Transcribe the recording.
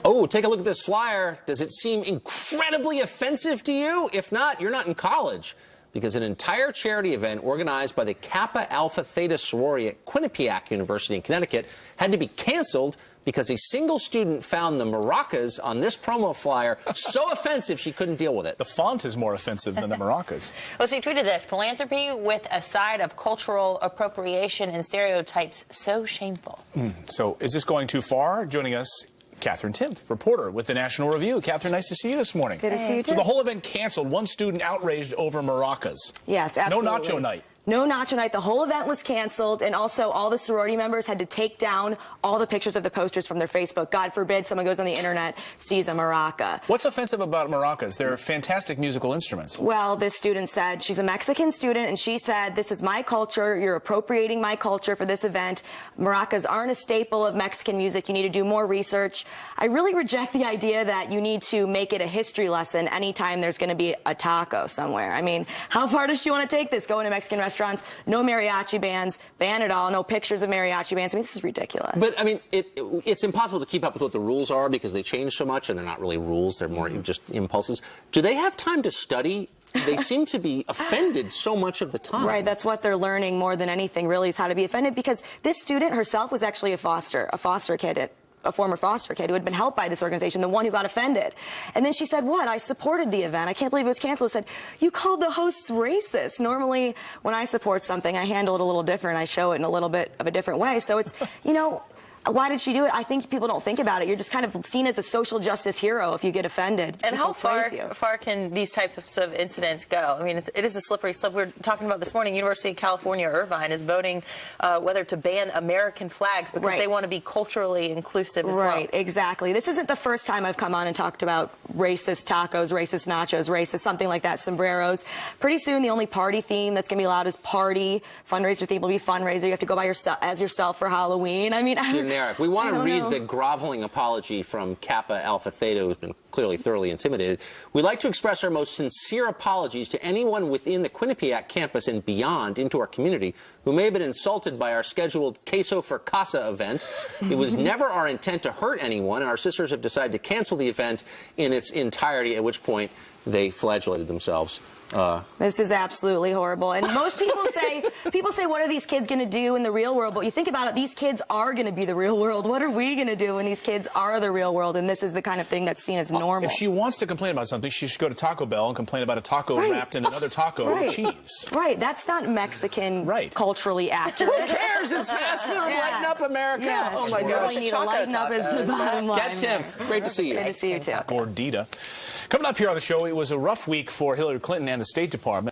Oh, take a look at this flyer. Does it seem incredibly offensive to you? If not, you're not in college. Because an entire charity event organized by the Kappa Alpha Theta sorority at Quinnipiac University in Connecticut had to be canceled because a single student found the maracas on this promo flyer so offensive she couldn't deal with it. The font is more offensive than the maracas. Well, she tweeted this: philanthropy with a side of cultural appropriation and stereotypes so shameful. So is this going too far? Joining us, Katherine Timpf, reporter with the National Review. Katherine, nice to see you this morning. Good to see you, too. So the whole event canceled. One student outraged over maracas. Yes, absolutely. No nacho night. No nacho night. The whole event was canceled, and also all the sorority members had to take down all the pictures of the posters from their Facebook. God forbid someone goes on the internet, sees a maraca. What's offensive about maracas? They're fantastic musical instruments. Well, this student said, she's a Mexican student, and she said, this is my culture. You're appropriating my culture for this event. Maracas aren't a staple of Mexican music. You need to do more research. I really reject the idea that you need to make it a history lesson anytime there's going to be a taco somewhere. I mean, how far does she want to take this? Go into Mexican restaurants, no mariachi bands, ban it all, no pictures of mariachi bands. I mean, this is ridiculous. But, I mean, it's impossible to keep up with what the rules are because they change so much, and they're not really rules. They're more just impulses. Do they have time to study? They seem to be offended so much of the time. Right, that's what they're learning more than anything, really, is how to be offended, because this student herself was actually a foster kid a former foster kid who had been helped by this organization, the one who got offended. And then she said, what? I supported the event. I can't believe it was canceled. I said, you called the hosts racist. Normally, when I support something, I handle it a little different. I show it in a little bit of a different way. So it's, you know, why did she do it? I think people don't think about it. You're just kind of seen as a social justice hero if you get offended. And how far can these types of incidents go? I mean, it is a slippery slope. We were talking about this morning, University of California, Irvine is voting whether to ban American flags because they want to be culturally inclusive as well. Right, exactly. This isn't the first time I've come on and talked about racist tacos, racist nachos, racist something like that, sombreros. Pretty soon, the only party theme that's going to be allowed is party. Fundraiser theme will be fundraiser. You have to go by yourself for Halloween. I mean, we want to read the groveling apology from Kappa Alpha Theta, who's been clearly thoroughly intimidated. We'd like to express our most sincere apologies to anyone within the Quinnipiac campus and beyond into our community who may have been insulted by our scheduled Queso for Casa event. It was never our intent to hurt anyone, and our sisters have decided to cancel the event in its entirety, at which point they flagellated themselves. This is absolutely horrible. And most people say, what are these kids going to do in the real world? But you think about it, these kids are going to be the real world. What are we going to do when these kids are the real world? And this is the kind of thing that's seen as normal. If she wants to complain about something, she should go to Taco Bell and complain about a taco wrapped in another taco with cheese. Right. That's not Mexican culturally accurate. Who cares? It's fast food. Lighten up, America. Yeah. Oh, my gosh. gosh. We need to lighten up is the bottom line. Get Timpf. Great to see you. Great to see you, too. Gordita. Coming up here on the show, it was a rough week for Hillary Clinton and the State Department.